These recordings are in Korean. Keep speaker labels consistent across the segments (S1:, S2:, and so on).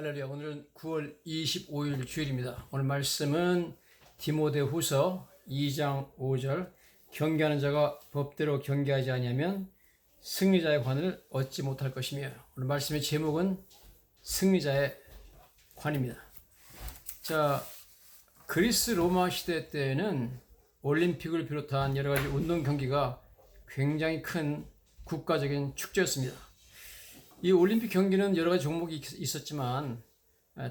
S1: 할렐루야. 오늘은 9월 25일 주일입니다. 오늘 말씀은 디모데후서 2장 5절 경계하는 자가 법대로 경계하지 아니하면 승리자의 관을 얻지 못할 것이며, 오늘 말씀의 제목은 승리자의 관입니다. 자, 그리스 로마 시대 때에는 올림픽을 비롯한 여러 가지 운동 경기가 굉장히 큰 국가적인 축제였습니다. 이 올림픽 경기는 여러 가지 종목이 있었지만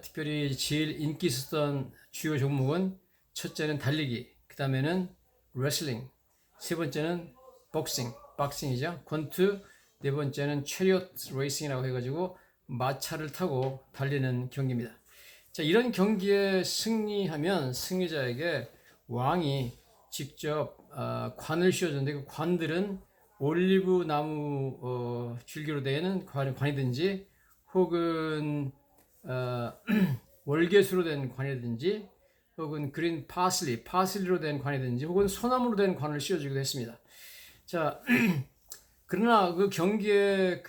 S1: 특별히 제일 인기 있었던 주요 종목은 첫째는 달리기, 그 다음에는 레슬링, 세 번째는 박싱이죠. 권투, 네 번째는 체리엇 레이싱이라고 해가지고 마차를 타고 달리는 경기입니다. 자, 이런 경기에 승리하면 승리자에게 왕이 직접 관을 씌워주는데, 그 관들은 올리브 나무 줄기로 되는 관이든지 혹은 월계수로 된 관이든지 혹은 그린 파슬리로 된 관이든지 혹은 소나무로 된 관을 씌워주기도 했습니다. 자, 그러나 그 경기에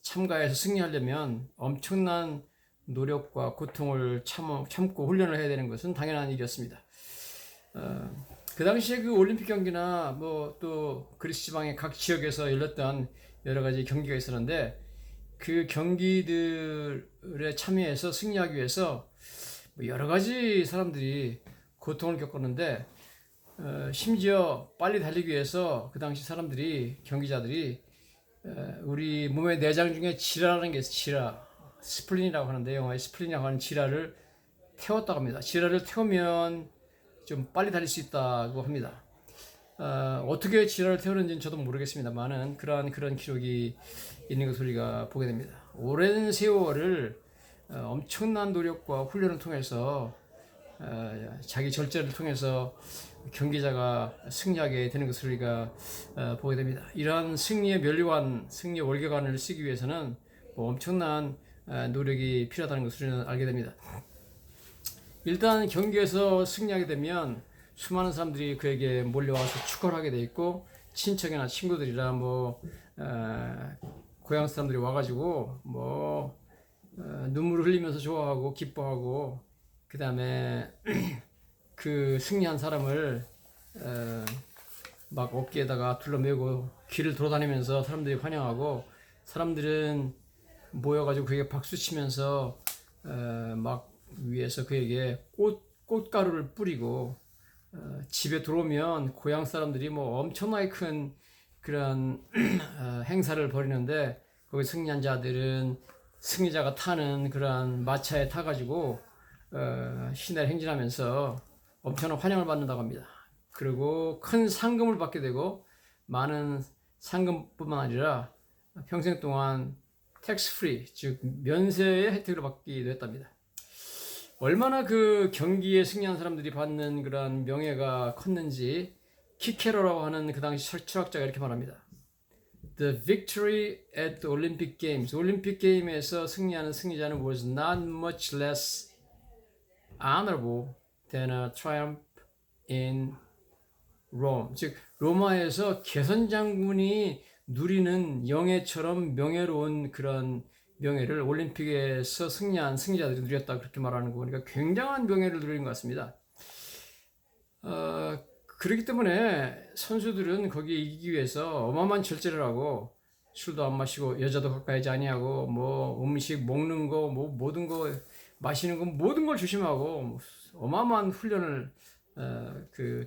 S1: 참가해서 승리하려면 엄청난 노력과 고통을 참고 훈련을 해야 되는 것은 당연한 일이었습니다. 그 당시에 그 올림픽 경기나 뭐 또 그리스 지방의 각 지역에서 열렸던 여러 가지 경기가 있었는데, 그 경기들에 참여해서 승리하기 위해서 여러 가지 사람들이 고통을 겪었는데, 심지어 빨리 달리기 위해서 그 당시 경기자들이 우리 몸의 내장 중에 지라라는 게 있어요. 스플린이라고 하는데, 영어에 스플린이라고 하는 지라를 태웠다고 합니다. 지라를 태우면 좀 빨리 달릴 수 있다고 합니다. 어떻게 지라를 태우는지는 저도 모르겠습니다만은 그런 기록이 있는 것을 우리가 보게 됩니다. 오랜 세월을 엄청난 노력과 훈련을 통해서 자기 절제를 통해서 경기자가 승리하게 되는 것을 우리가 보게 됩니다. 이러한 승리의 면류관, 승리의 월계관을 쓰기 위해서는 엄청난 노력이 필요하다는 것을 우리는 알게 됩니다. 일단 경기에서 승리하게 되면 수많은 사람들이 그에게 몰려와서 축하를 하게 돼 있고, 친척이나 친구들이나 고향 사람들이 와가지고 눈물을 흘리면서 좋아하고 기뻐하고, 그 다음에 그 승리한 사람을 막 어깨에다가 둘러매고 길을 돌아다니면서 사람들이 환영하고, 사람들은 모여가지고 그에게 박수 치면서 위에서 그에게 꽃가루를 뿌리고, 집에 들어오면 고향 사람들이 엄청나게 큰 그런 행사를 벌이는데, 거기 승리한 자들은 승리자가 타는 그런 마차에 타가지고 시내를 행진하면서 엄청난 환영을 받는다고 합니다. 그리고 큰 상금을 받게 되고, 많은 상금뿐만 아니라 평생 동안 텍스 프리, 즉 면세의 혜택을 받기도 했답니다. 얼마나 그 경기에 승리한 사람들이 받는 그런 명예가 컸는지 키케로라고 하는 그 당시 철학자가 이렇게 말합니다. The victory at the Olympic Games, 올림픽 게임에서 승리하는 승리자는 was not much less honorable than a triumph in Rome. 즉 로마에서 개선 장군이 누리는 영예처럼 명예로운 그런 명예를 올림픽에서 승리한 승리자들이 누렸다, 그렇게 말하는 거 보니까 굉장한 명예를 누리는 것 같습니다. 그렇기 때문에 선수들은 거기에 이기기 위해서 어마어마한 절제를 하고, 술도 안 마시고 여자도 가까이 하지 아니하고 음식 먹는 거 모든 거 마시는 거 모든 걸 조심하고 어마어마한 훈련을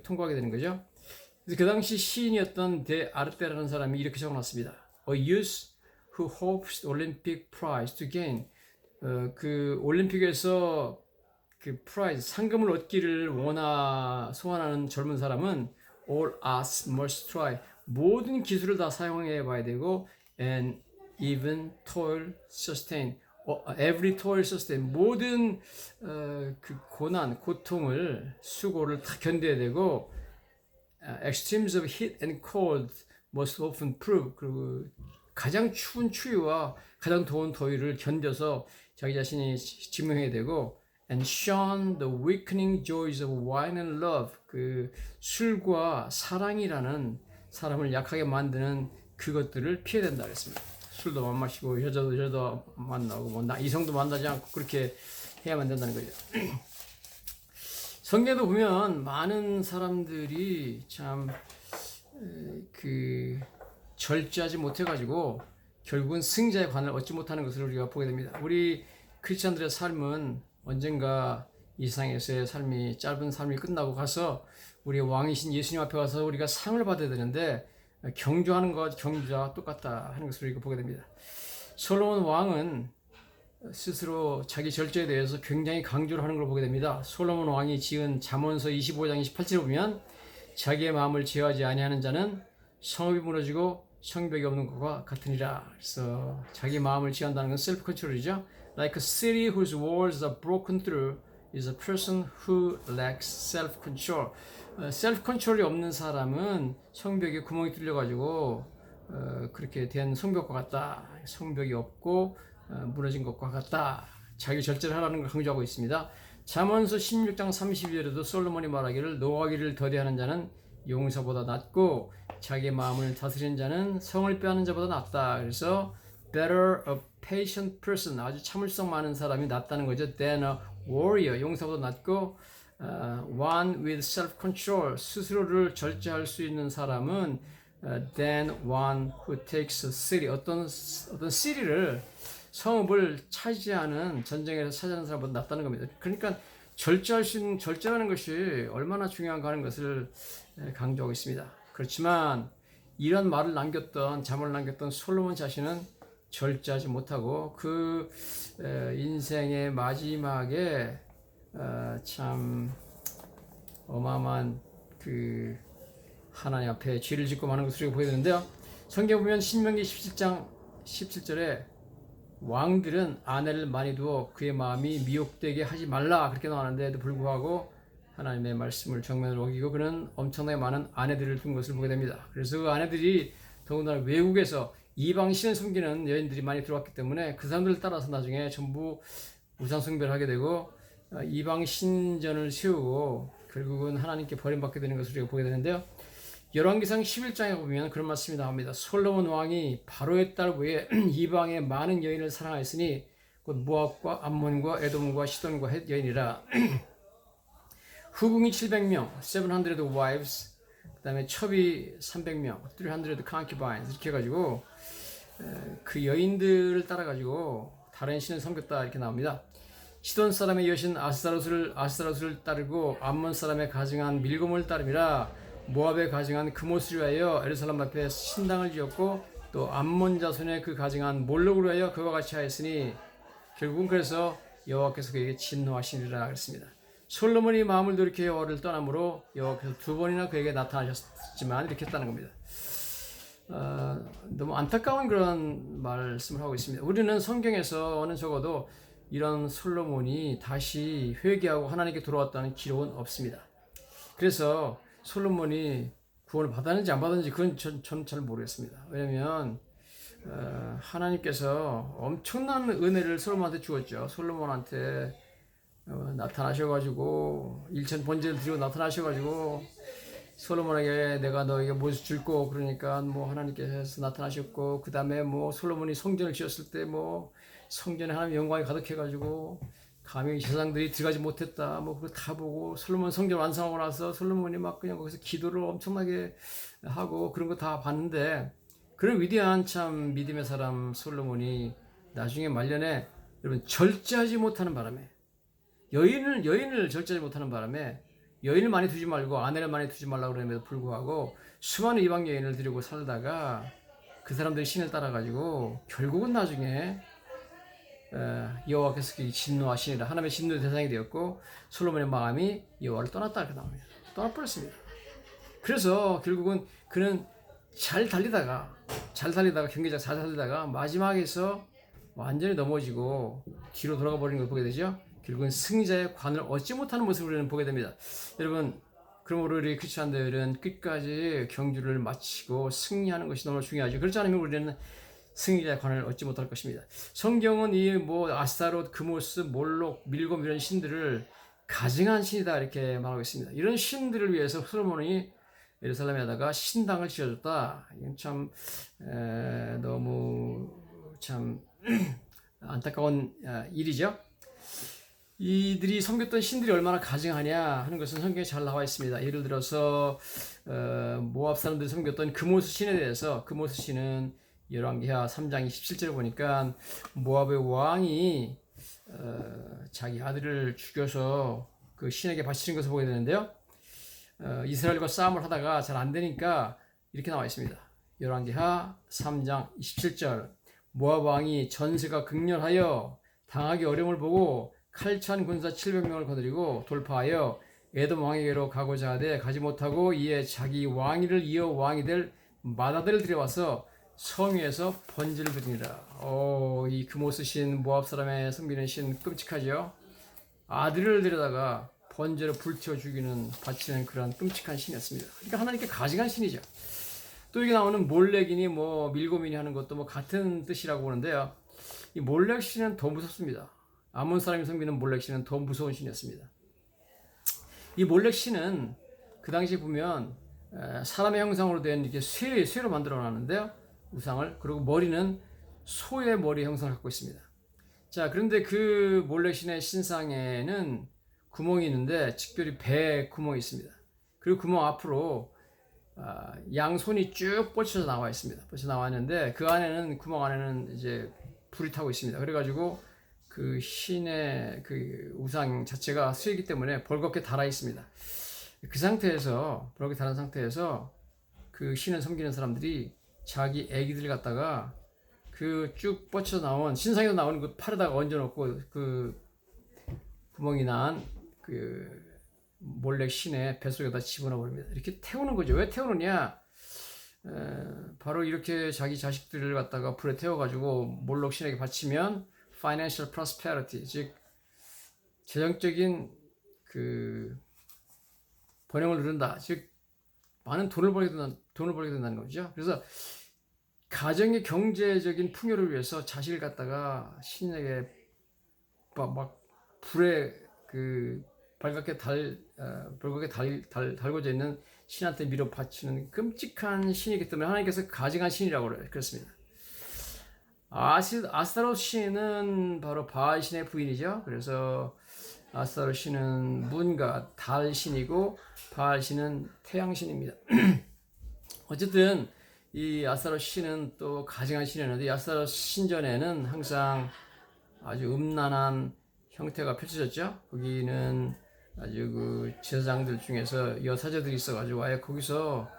S1: 통과하게 되는 거죠. 그래서 그 당시 시인이었던 데 아르테라는 사람이 이렇게 적어놨습니다. A youth who hopes Olympic prize to gain. 그 올림픽에서 그 프라이즈, 상금을 얻기를 소원하는 젊은 사람은 all arts must try. 모든 기술을 다 사용해 봐야 되고, and even toil sustain. every toil sustain. 모든 그 고통을, 수고를 다 견뎌야 되고, extremes of heat and cold must often prove. 그리고 가장 추운 추위와 가장 더운 더위를 견뎌서 자기 자신이 증명해야 되고, and shun the weakening joys of wine and love. 그 술과 사랑이라는 사람을 약하게 만드는 그것들을 피해야 된다 그랬습니다. 술도 안 마시고 여자도 만나고 뭐 이성도 만나지 않고 그렇게 해야만 된다는 거죠. 성경에도 보면 많은 사람들이 참 절제하지 못해가지고 결국은 승자의 관을 얻지 못하는 것을 우리가 보게 됩니다. 우리 크리스천들의 삶은 언젠가 이 세상에서의 삶이 짧은 삶이 끝나고 가서 우리 왕이신 예수님 앞에 가서 우리가 상을 받아야 되는데 경주하는 것 경주와 똑같다 하는 것을 우리가 보게 됩니다. 솔로몬 왕은 스스로 자기 절제에 대해서 굉장히 강조를 하는 걸 보게 됩니다. 솔로몬 왕이 지은 잠언서 25장 28절에 보면 자기의 마음을 제어하지 아니하는 자는 성읍이 무너지고 성벽이 없는 것과 같으니라. 그래서 자기 마음을 제한다는 건 셀프 컨트롤이죠. Like a city whose walls are broken through is a person who lacks self control. 셀프 컨트롤이 없는 사람은 성벽에 구멍이 뚫려가지고 그렇게 된 성벽과 같다. 성벽이 없고 무너진 것과 같다. 자기 절제를 하라는 걸 강조하고 있습니다. 잠언서 16장 32절에도 솔로몬이 말하기를 노하기를 더디하는 자는 용사보다 낫고 자기 마음을 다스리는 자는 성을 빼앗는 자보다 낫다. 그래서 better a patient person, 아주 참을성 많은 사람이 낫다는 거죠. than a warrior, 용사보다 낫고 one with self-control, 스스로를 절제할 수 있는 사람은 than one who takes a city, 어떤 city를 성읍을 차지하는 전쟁에서 차지하는 사람보다 낫다는 겁니다. 그러니까 절제하는 것이 얼마나 중요한가 하는 것을 강조하고 있습니다. 그렇지만 이런 말을 잠을 남겼던 솔로몬 자신은 절제하지 못하고 그 인생의 마지막에 참 어마어마한 그 하나님 앞에 죄를 짓고 마는 것을 보게 되는데요. 성경 보면 신명기 17장 17절에 왕들은 아내를 많이 두어 그의 마음이 미혹되게 하지 말라 그렇게 나오는데도 불구하고 하나님의 말씀을 정면으로 어기고 그는 엄청나게 많은 아내들을 둔 것을 보게 됩니다. 그래서 그 아내들이 더군다나 외국에서 이방 신을 섬기는 여인들이 많이 들어왔기 때문에 그 사람들을 따라서 나중에 전부 우상 숭배를 하게 되고 이방 신전을 세우고 결국은 하나님께 버림받게 되는 것을 우리가 보게 되는데요. 열왕기상 11장에 보면 그런 말씀이 나옵니다. 솔로몬 왕이 바로의 딸 외에 이방의 많은 여인을 사랑하였으니 곧 모압과 암몬과 에돔과 시돈과 헷 여인이라. 후궁이 700명, 700 wives, 그 다음에 첩이 300명, 300 concubines 이렇게 해가지고 그 여인들을 따라가지고 다른 신을 섬겼다 이렇게 나옵니다. 시돈 사람의 여신 아스타롯을 따르고 암몬 사람의 가증한 밀곰을 따름이라. 모압에 가증한 그모스를 위하여 예루살렘 앞에 신당을 지었고 또 암몬 자손의 그 가증한 몰록을 위하여 그와 같이 하였으니 결국은 그래서 여호와께서 그에게 진노하시니라 그랬습니다. 솔로몬이 마음을 돌이켜 여호와를 떠남으로 여호와께서 2번이나 그에게 나타나셨지만 이렇게 했다는 겁니다. 너무 안타까운 그런 말씀을 하고 있습니다. 우리는 성경에서는 적어도 이런 솔로몬이 다시 회개하고 하나님께 돌아왔다는 기록은 없습니다. 그래서 솔로몬이 구원을 받았는지 안 받았는지 그건 저는 잘 모르겠습니다. 왜냐하면 하나님께서 엄청난 은혜를 솔로몬한테 주었죠. 솔로몬한테 나타나셔가지고 일천 번제를 드리고 나타나셔가지고 솔로몬에게 내가 너에게 무엇을 줄 거 그러니까 뭐 하나님께서 나타나셨고 그 다음에 뭐 솔로몬이 성전을 지었을 때 뭐 성전에 하나님의 영광이 가득해가지고 감히 제사장들이 들어가지 못했다. 뭐 그거 다 보고 솔로몬 성전 완성하고 나서 솔로몬이 막 그냥 거기서 기도를 엄청나게 하고 그런 거 다 봤는데 그런 위대한 참 믿음의 사람 솔로몬이 나중에 말년에 여러분 절제하지 못하는 바람에 여인을 절제하지 못하는 바람에 여인을 많이 두지 말고 아내를 많이 두지 말라고 그러면서 불구하고 수많은 이방 여인을 데리고 살다가 그 사람들이 신을 따라가지고 결국은 나중에 여호와께서 진노하시니라 하나님의 진노의 대상이 되었고 솔로몬의 마음이 여호와를 떠났다 이렇게 나옵니다. 떠나버렸습니다. 그래서 결국은 그는 잘 달리다가 경기장 잘 달리다가 마지막에서 완전히 넘어지고 뒤로 돌아가 버리는 걸 보게 되죠. 결국은 승자의 관을 얻지 못하는 모습을 우리는 보게 됩니다. 여러분 그러므로 우리 크리스천들은 끝까지 경주를 마치고 승리하는 것이 너무 중요하죠. 그렇지 않으면 우리는 승리자의 관을 얻지 못할 것입니다. 성경은 이 뭐 아스타롯, 그모스, 몰록, 밀곰 이런 신들을 가증한 신이다 이렇게 말하고 있습니다. 이런 신들을 위해서 솔로몬이 예루살렘에다가 신당을 지어줬다. 이건 참 너무 참 안타까운 일이죠. 이들이 섬겼던 신들이 얼마나 가증하냐 하는 것은 성경에 잘 나와 있습니다. 예를 들어서 모압 사람들이 섬겼던 금오스 신에 대해서, 금오스 신은 열왕기하 3장 27절을 보니까 모압의 왕이 자기 아들을 죽여서 그 신에게 바치는 것을 보게 되는데요. 이스라엘과 싸움을 하다가 잘 안 되니까 이렇게 나와 있습니다. 열왕기하 3장 27절, 모압 왕이 전세가 극렬하여 당하기 어려움을 보고 칼찬 군사 700명을 거느리고 돌파하여 에돔 왕에게로 가고자 하되 가지 못하고 이에 자기 왕위를 이어 왕이 될 맏아들을 들여와서 성 위에서 번제를 드리니라. 이 금오스 신, 모압 사람의 섬기는 신 끔찍하죠. 아들을 데려다가 번제로 불태워 죽이는, 바치는 그런 끔찍한 신이었습니다. 그러니까 하나님께 가증한 신이죠. 또 여기 나오는 몰렉이니 뭐 밀고민이 하는 것도 뭐 같은 뜻이라고 보는데요. 이 몰렉 신은 더 무섭습니다. 아몬 사람이 섬기는 몰렉 신은 더 무서운 신이었습니다. 이 몰렉 신은 그 당시 보면 사람의 형상으로 된 이렇게 쇠로 만들어 놨는데요. 우상을. 그리고 머리는 소의 머리 형상을 갖고 있습니다. 자, 그런데 그 몰렉 신의 신상에는 구멍이 있는데 특별히 배에 구멍이 있습니다. 그리고 구멍 앞으로 양손이 쭉 뻗쳐서 나와 있습니다. 뻗쳐 나와 있는데 그 안에는, 구멍 안에는 이제 불이 타고 있습니다. 그래가지고 그 신의 그 우상 자체가 수이기 때문에 벌겋게 달아 있습니다. 그 상태에서, 벌겋게 달은 상태에서 그 신을 섬기는 사람들이 자기 애기들 갖다가 그 쭉 뻗쳐 나온, 신상에서 나오는 그 팔에다가 얹어놓고 그 구멍이 난 그 몰렉 신의 뱃속에다 집어넣어 버립니다. 이렇게 태우는 거죠. 왜 태우느냐? 바로 이렇게 자기 자식들을 갖다가 불에 태워가지고 몰렉 신에게 바치면 financial prosperity, 즉 재정적인 그 번영을 누른다. 즉 많은 돈을 벌게 된다는 거죠. 그래서 가정의 경제적인 풍요를 위해서 자식을 갖다가 신에게 막 불에 그 벌겋게 달궈져 있는 신한테 밀어 바치는 끔찍한 신이기 때문에 하나님께서 가증한 신이라고 그랬습니다. 아스타롯 신은 바로 바알 신의 부인이죠. 그래서 아스타롯 신은 문과 달 신이고 바알 신은 태양 신입니다. 어쨌든 이 아스타롯 신은 또 가증한 신이었는데, 이 아스타롯 신전에는 항상 아주 음란한 형태가 펼쳐졌죠. 거기는 아주 그 제사장들 중에서 여사제들이 있어가지고 아예 거기서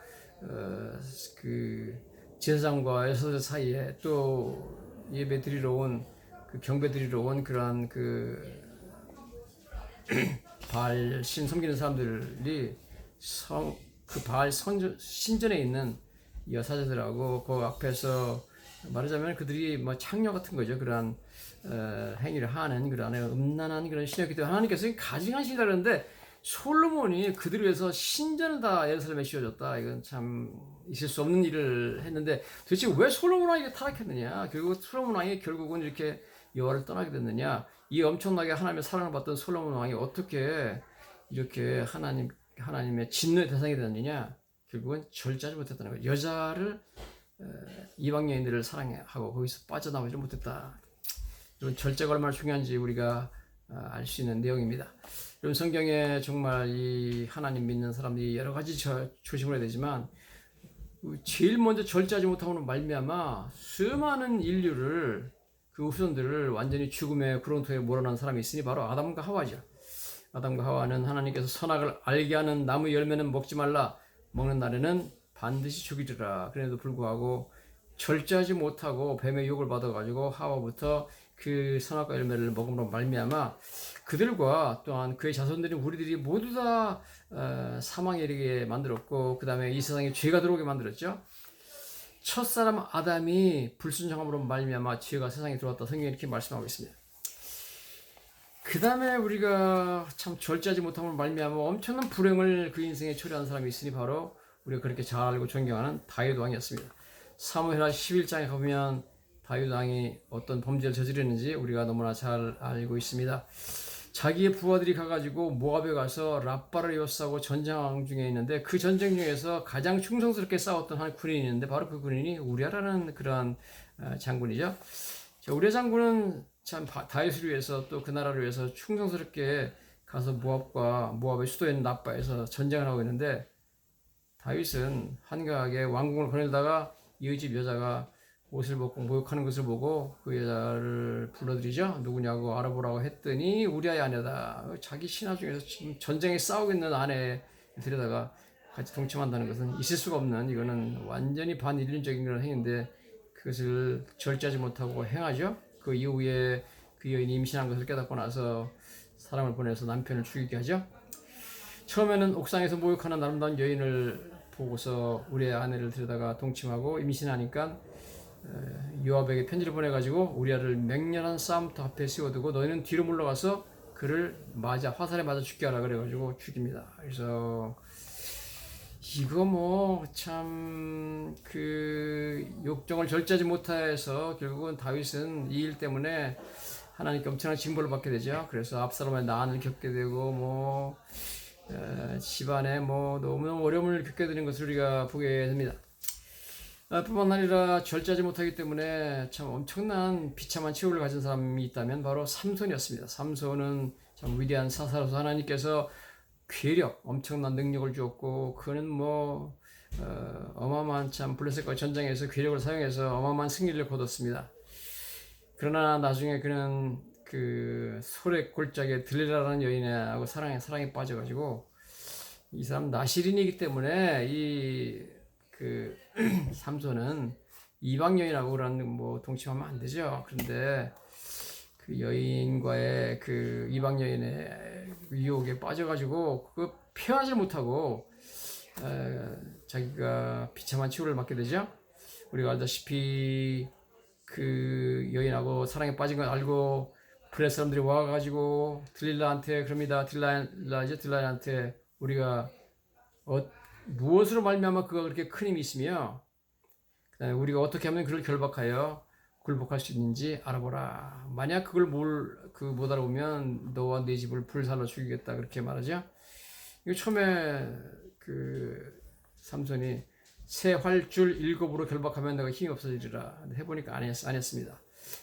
S1: 그 제사장과 여사제 사이에 또 예배 드리러 온, 그 경배 드리러 온 그런 그 바알 신 섬기는 사람들이 그 바알 신전에 있는 여사제들하고 그 앞에서 말하자면 그들이 뭐 창녀 같은 거죠. 그런 행위를 하는 그런 음란한 그런 신이었기 때문에 하나님께서 가증한 신이다 그러는데, 솔로몬이 그들을 위해서 신전을 다 예루살렘에 씌워줬다. 이건 참 있을 수 없는 일을 했는데, 도대체 왜 솔로몬 왕에게 타락했느냐? 결국 솔로몬 왕이 결국은 이렇게 여호와를 떠나게 됐느냐? 이 엄청나게 하나님의 사랑을 받던 솔로몬 왕이 어떻게 이렇게 하나님의 진노의 대상이 됐느냐? 결국은 절제하지 못했다는 거예요. 여자를 이방 여인들을 사랑하고 거기서 빠져나오지 못했다. 이런 절제가 얼마나 중요한지 우리가 알 수 있는 내용입니다. 여러분, 성경에 정말 이 하나님 믿는 사람들이 여러 가지 조심을 해야 되지만, 제일 먼저 절제하지 못하고는 말미암아 수많은 인류를, 그 후손들을 완전히 죽음의 구렁텅이에 몰아넣은 사람이 있으니 바로 아담과 하와죠. 아담과 하와는 하나님께서 선악을 알게 하는 나무 열매는 먹지 말라, 먹는 날에는 반드시 죽이리라. 그래도 불구하고 절제하지 못하고 뱀의 유혹을 받아가지고 하와부터 그 선악과 열매를 먹음으로 말미암아 그들과 또한 그의 자손들인 우리들이 모두 다 사망에 이르게 만들었고, 그 다음에 이 세상에 죄가 들어오게 만들었죠. 첫사람 아담이 불순종함으로 말미암아 죄가 세상에 들어왔다. 성경이 이렇게 말씀하고 있습니다. 그 다음에 우리가 참 절제하지 못함으로 말미암아 엄청난 불행을 그 인생에 초래한 사람이 있으니 바로 우리가 그렇게 잘 알고 존경하는 다윗 왕이었습니다. 사무엘하 11장에 가보면 다윗 왕이 어떤 범죄를 저지르는지 우리가 너무나 잘 알고 있습니다. 자기의 부하들이 가가지고 모압에 가서 라빠를 에워싸고 전쟁 중에 있는데, 그 전쟁 중에서 가장 충성스럽게 싸웠던 한 군인이 있는데 바로 그 군인이 우리아라는 그러한 장군이죠. 우리아 장군은 참 다윗을 위해서 또 그 나라를 위해서 충성스럽게 가서 모압의 수도인 납바에서 전쟁을 하고 있는데, 다윗은 한가하게 왕궁을 거닐다가 이의 집 여자가 옷을 벗고 목욕하는 것을 보고 그 여자를 불러들이죠. 누구냐고 알아보라고 했더니 우리아의 아내다. 자기 신하 중에서 지금 전쟁에 싸우고 있는 아내 들여다가 같이 동침한다는 것은 있을 수가 없는, 이거는 완전히 반인륜적인 그런 행위인데 그것을 절제하지 못하고 행하죠. 그 이후에 그 여인이 임신한 것을 깨닫고 나서 사람을 보내서 남편을 죽이게 하죠. 처음에는 옥상에서 목욕하는 아름다운 여인을 보고서 우리의 아내를 들여다가 동침하고 임신하니까 요압에게 편지를 보내가지고 우리아를 맹렬한 싸움터 앞에 세워두고 너희는 뒤로 물러가서 그를 화살에 맞아 죽게 하라 그래가지고 죽입니다. 그래서 이거 뭐 참 그 욕정을 절제하지 못해서 결국은 다윗은 이 일 때문에 하나님께 엄청난 징벌을 받게 되죠. 그래서 압살롬의 난을 겪게 되고 뭐 집안에 뭐 너무너무 어려움을 겪게 되는 것을 우리가 보게 됩니다. 뿐만 아니라 절제하지 못하기 때문에 참 엄청난 비참한 최후를 가진 사람이 있다면 바로 삼손이었습니다. 삼손은 참 위대한 사사로서 하나님께서 괴력, 엄청난 능력을 주었고, 그는 뭐 어마어마한 참 블레셋과 전쟁에서 괴력을 사용해서 어마어마한 승리를 거뒀습니다. 그러나 나중에 그는 그 소래 골짜기에 들리라라는 여인하고 사랑에 빠져가지고, 이 사람 나시린이기 때문에 그 삼손은 이방 여인하고 그런 뭐 동침하면 안 되죠. 그런데 그 여인과의 그 이방 여인의 유혹에 빠져가지고 그 피하지 못하고 자기가 비참한 치유를 받게 되죠. 우리가 알다시피 그 여인하고 사랑에 빠진 걸 알고 블레셋 사람들이 와가지고 들릴라한테 그럽니다. 들릴라한테 우리가 무엇으로 말미암아 그가 그렇게 큰 힘이 있으며 그다음에 우리가 어떻게 하면 그를 결박하여 굴복할 수 있는지 알아보라. 만약 그걸 못 알아보면 너와 네 집을 불살라 죽이겠다, 그렇게 말하죠. 이거 처음에 그 삼손이 새 활줄 7으로 결박하면 내가 힘이 없어지리라 해보니까 안 했습니다.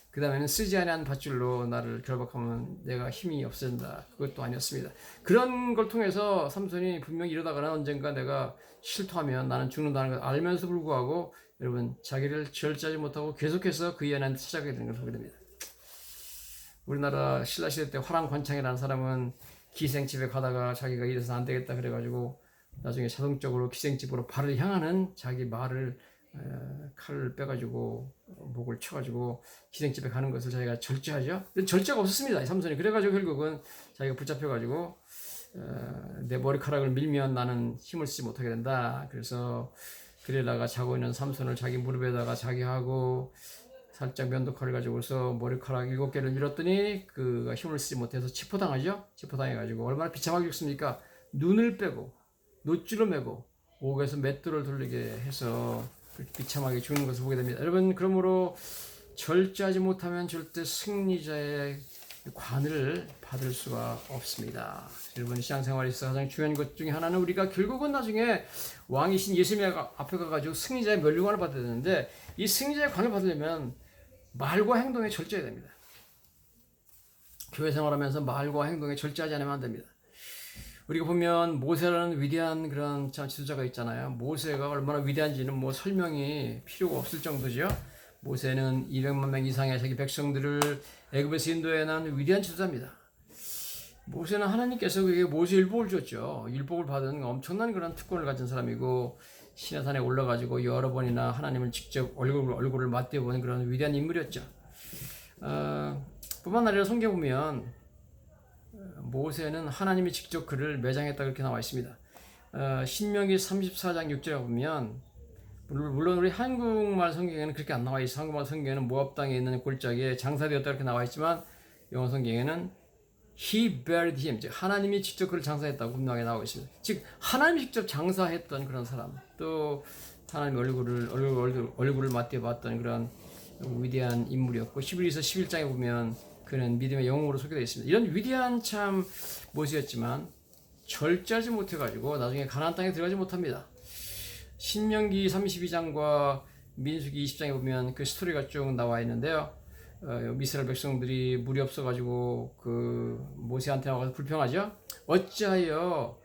S1: 그 다음에는 쓰지 아니한 밧줄로 나를 결박하면 내가 힘이 없어진다, 그것도 아니었습니다. 그런 걸 통해서 삼손이 분명히 이러다가는 언젠가 내가 실토하면 나는 죽는다는 걸 알면서 불구하고 여러분 자기를 절제하지 못하고 계속해서 그 여인한테 찾아가게 되는 걸 보게 됩니다. 우리나라 신라시대 때 화랑관창이라는 사람은 기생집에 가다가 자기가 이래서 안 되겠다 그래가지고 나중에 자동적으로 기생집으로 발을 향하는 자기 말을 칼을 빼가지고 목을 쳐가지고 기생집에 가는 것을 자기가 절제하죠. 절제가 없었습니다, 이 삼손이. 그래가지고 결국은 자기가 붙잡혀가지고 내 머리카락을 밀면 나는 힘을 쓰지 못하게 된다. 그래서 그레라가 자고 있는 삼손을 자기 무릎에다가 자기하고 살짝 면도칼을 가지고서 머리카락 7개를 밀었더니 그가 힘을 쓰지 못해서 치포당하죠. 치포당해가지고 얼마나 비참하게 죽습니까? 눈을 빼고 노줄을 매고 옥에서 맷돌을 돌리게 해서 그렇게 비참하게 죽는 것을 보게 됩니다. 여러분, 그러므로 절제하지 못하면 절대 승리자의 관을 받을 수가 없습니다. 여러분, 신앙생활에서 가장 중요한 것 중에 하나는 우리가 결국은 나중에 왕이신 예수님 앞에 가가지고 승리자의 면류관을 받아야 되는데, 이 승리자의 관을 받으려면 말과 행동에 절제해야 됩니다. 교회 생활하면서 말과 행동에 절제하지 않으면 안 됩니다. 우리가 보면 모세라는 위대한 그런 참 지도자가 있잖아요. 모세가 얼마나 위대한지는 뭐 설명이 필요가 없을 정도죠. 모세는 200만 명 이상의 자기 백성들을 애굽에서 인도해 난 위대한 지도자입니다. 모세는 하나님께서 그에게 모세 율법을 줬죠. 율법을 받은 엄청난 그런 특권을 가진 사람이고, 시내산에 올라가지고 여러 번이나 하나님을 직접 얼굴을 맞대본 그런 위대한 인물이었죠. 뿐만 아니라 성경 보면 모세는 하나님이 직접 그를 매장했다, 그렇게 나와 있습니다. 신명기 34장 6절에 보면, 물론 우리 한국말 성경에는 그렇게 안 나와 있어요. 한국말 성경에는 모압 땅에 있는 골짜기에 장사되었다 이렇게 나와 있지만, 영어 성경에는 He buried him, 즉 하나님이 직접 그를 장사했다고 분명하게 나오고 있습니다. 즉 하나님이 직접 장사했던 그런 사람, 또 하나님 얼굴을 맞대봤던 그런 위대한 인물이었고, 히브리서 11장에 보면 그는 믿음의 영웅으로 소개되어 있습니다. 이런 위대한 참 모습이었지만 절제하지 못해가지고 나중에 가나안 땅에 들어가지 못합니다. 신명기 32장과 민수기 20장에 보면 그 스토리가 쭉 나와 있는데요. 이스라엘 백성들이 물이 없어가지고 그 모세한테 나가서 불평하죠. 어찌하여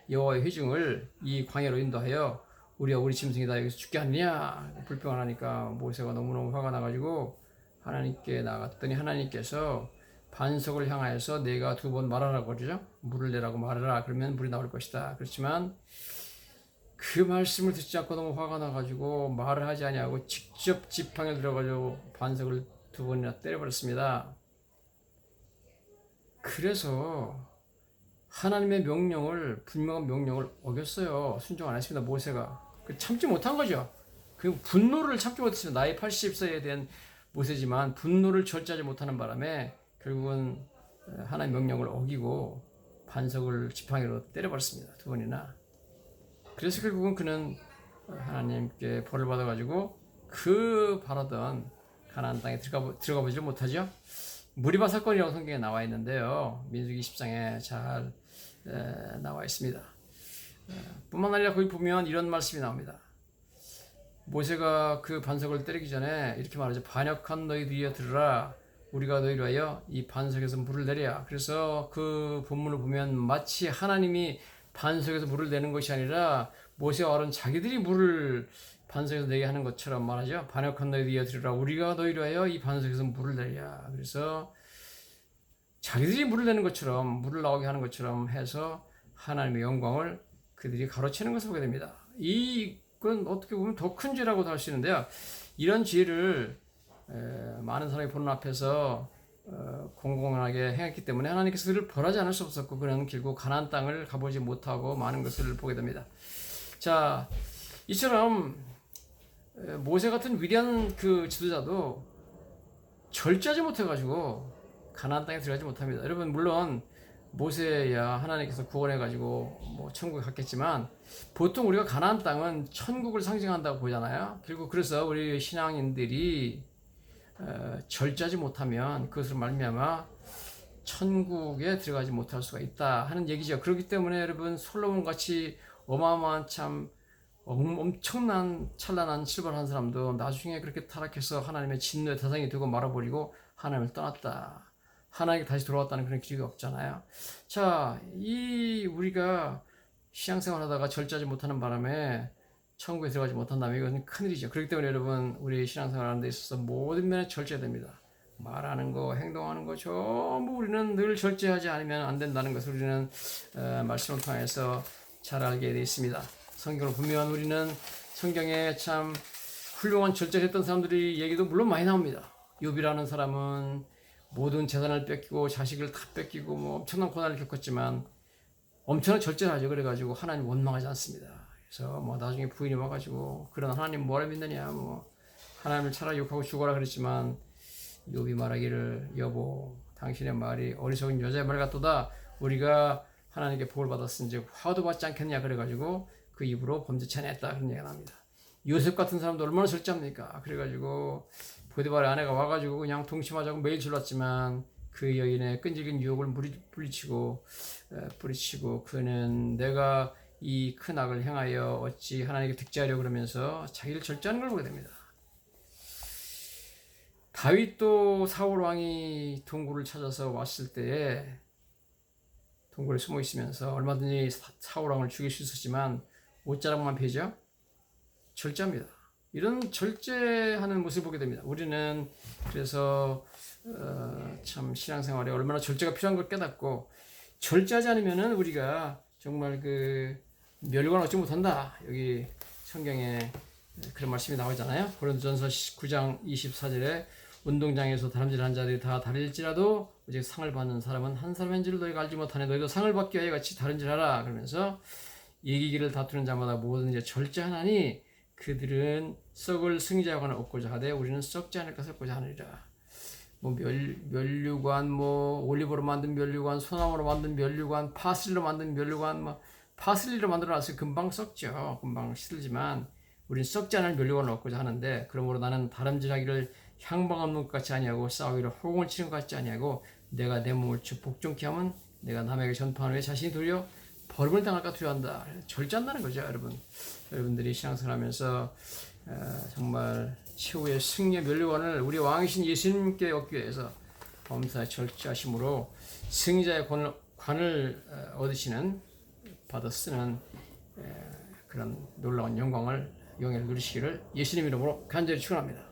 S1: 여호와의 회중을 이 광야로 인도하여 우리와 우리 짐승이 다 여기서 죽게 하느냐 불평을 하니까 모세가 너무너무 화가 나가지고 하나님께 나갔더니 하나님께서 반석을 향하여서 내가 2번 말하라고 그러죠. 물을 내라고 말하라. 그러면 물이 나올 것이다. 그렇지만 그 말씀을 듣지 않고 너무 화가 나가지고 말을 하지 아니하고 직접 지팡이를 들어가지고 반석을 2번이나 때려버렸습니다. 그래서 하나님의 명령을, 분명한 명령을 어겼어요. 순종 안 했습니다. 모세가. 참지 못한 거죠. 그 분노를 참지 못했습니다. 나이 80세에 대한 모세지만 분노를 절제하지 못하는 바람에 결국은 하나님의 명령을 어기고 반석을 지팡이로 때려버렸습니다. 2번이나. 그래서 결국은 그는 하나님께 벌을 받아가지고 그 바라던 가나안 땅에 들어가 보지 못하죠. 무리바 사건이라고 성경에 나와 있는데요. 민수기 10장에 잘 나와 있습니다. 뿐만 아니라 거기 보면 이런 말씀이 나옵니다. 모세가 그 반석을 때리기 전에 이렇게 말하죠. 반역한 너희들이여 들으라. 우리가 너희를 위하여 이 반석에서 물을 내랴. 그래서 그 본문을 보면 마치 하나님이 반석에서 물을 내는 것이 아니라 모세와 아론 자기들이 물을 반석에서 내게 하는 것처럼 말하죠. 반역한 너희들이여 들으라. 우리가 너희를 위하여 이 반석에서 물을 내랴. 그래서 자기들이 물을 내는 것처럼 물을 나오게 하는 것처럼 해서 하나님의 영광을 그들이 가로채는 것을 보게 됩니다. 이건 어떻게 보면 더 큰 죄라고도 할 수 있는데요. 이런 죄를 많은 사람이 보는 앞에서 공공하게 행했기 때문에 하나님께서 그를 벌하지 않을 수 없었고 그는 결국 가나안 땅을 가보지 못하고 많은 것을 보게 됩니다. 자, 이처럼 모세 같은 위대한 그 지도자도 절제하지 못해가지고 가나안 땅에 들어가지 못합니다. 여러분 물론 모세야 하나님께서 구원해가지고 뭐 천국에 갔겠지만 보통 우리가 가나안 땅은 천국을 상징한다고 보잖아요. 결국 그래서 우리 신앙인들이 절제하지 못하면 그것으로 말미암아 천국에 들어가지 못할 수가 있다 하는 얘기죠. 그렇기 때문에 여러분 솔로몬 같이 어마어마한 참 엄청난 찬란한 실버한 사람도 나중에 그렇게 타락해서 하나님의 진노의 대상이 되고 말아버리고 하나님을 떠났다. 하나님께 다시 돌아왔다는 그런 기록이 없잖아요. 자, 우리가 신앙생활 하다가 절제하지 못하는 바람에 천국에 들어가지 못한다면 이건 큰일이죠. 그렇기 때문에 여러분 우리 신앙생활 하는 데 있어서 모든 면에 절제해야 됩니다. 말하는 거, 행동하는 거 전부 우리는 늘 절제하지 않으면 안 된다는 것을 우리는 말씀을 통해서 잘 알게 되어 있습니다. 성경을 보면 우리는 성경에 참 훌륭한 절제했던 사람들이 얘기도 물론 많이 나옵니다. 욥이라는 사람은 모든 재산을 뺏기고 자식을 다 뺏기고 뭐 엄청난 고난을 겪었지만 엄청난 절제를 하죠. 그래가지고 하나님 원망하지 않습니다. 그래서 뭐 나중에 부인이 와가지고 그런 하나님 뭐라 믿느냐 뭐 하나님을 차라리 욕하고 죽어라 그랬지만 욥이 말하기를 여보 당신의 말이 어리석은 여자의 말 같도다. 우리가 하나님께 복을 받았은지 화도 받지 않겠냐 그래가지고 그 입으로 범죄치 않았다 그런 얘기가 납니다. 요셉 같은 사람도 얼마나 절제합니까? 그래가지고 보디발의 아내가 와가지고 그냥 동침하자고 매일 질렀지만 그 여인의 끈질긴 유혹을 뿌리치고 그는 내가 이 큰 악을 행하여 어찌 하나님께 득제하려 그러면서 자기를 절제하는 걸 보게 됩니다. 다윗도 사울 왕이 동굴을 찾아서 왔을 때에 동굴에 숨어 있으면서 얼마든지 사울 왕을 죽일 수 있었지만 옷자락만 베죠. 절제합니다. 이런 절제하는 모습을 보게 됩니다. 우리는 그래서 참 신앙생활에 얼마나 절제가 필요한 걸 깨닫고 절제하지 않으면은 우리가 정말 그 멸관 얻지 못한다. 여기 성경에 그런 말씀이 나오잖아요. 고린도전서 9장 24절에 운동장에서 다름질하는 자들이 다 다를지라도 오직 상을 받는 사람은 한 사람인 줄 너희가 알지 못하네. 너희도 상을 받기 위하여 같이 다른질하라. 그러면서 이기기를 다투는 자마다 모든 절제하나니 그들은 썩을 승리자관을 얻고자 하되 우리는 썩지 않을 것을 얻고자 하느니라. 뭐 면류관, 뭐 올리브로 만든 면류관, 소나무로 만든 면류관, 파슬리로 만든 면류관, 뭐 파슬리로 만들어놨으면 금방 썩죠. 금방 시들지만 우리는 썩지 않을 면류관을 얻고자 하는데 그러므로 나는 다름질하기를 향방 없는 것 같이 아니하고 싸우기를 호공을 치는 것 같지 아니하고 내가 내 몸을 복종케 하면 내가 남에게 전파하는 왜 자신이 도리어 벌을 당할까 두려워한다. 절제한다는 거죠, 여러분. 여러분들이 신앙생활하면서 정말 최후의 승리의 면류관을 우리 왕이신 예수님께 얻기 위해서 범사에 절제하심으로 승자의 관을 얻으시는 받아 쓰는 그런 놀라운 영광을 누리시기를 예수님 이름으로 간절히 축원합니다.